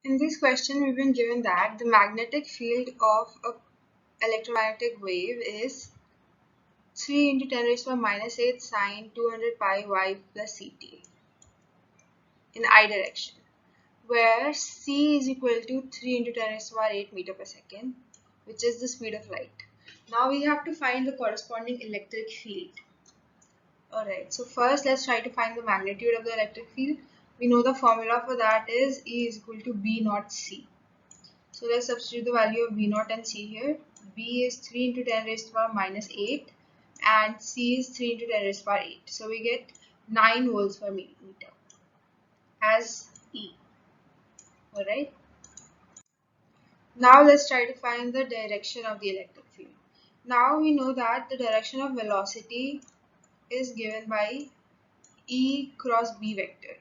In this question, we've been given that the magnetic field of an electromagnetic wave is 3 into 10 raised to the minus 8 sine 200 pi y plus ct in I direction, where c is equal to 3 into 10 raised to the 8 meter per second, which is the speed of light. Now we have to find the corresponding electric field. Alright, so first let's try to find the magnitude of the electric field. We know the formula for that is E is equal to B naught C. So let's substitute the value of B naught and C here. B is 3 into 10 raised to the power minus 8 and C is 3 into 10 raised to the power 8. So we get 9 volts per meter as E. Alright. Now let's try to find the direction of the electric field. Now we know that the direction of velocity is given by E cross B vector.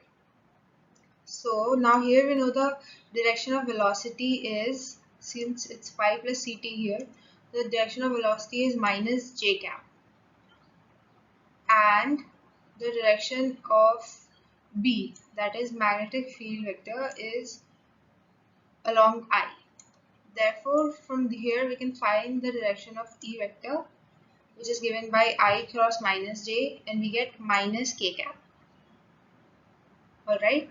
So now here we know the direction of velocity is, since it's phi plus ct here, the direction of velocity is minus j cap, and the direction of B, that is magnetic field vector, is along I. Therefore from here we can find the direction of E vector, which is given by I cross minus j, and we get minus k cap. Alright,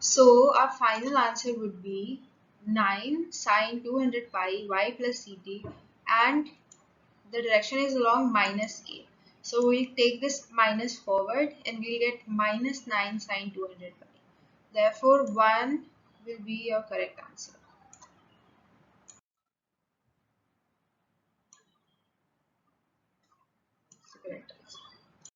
so our final answer would be 9 sine 200 pi y plus ct, and the direction is along minus k. So we'll take this minus forward and we'll get minus 9 sine 200 pi. Therefore 1 will be your correct answer.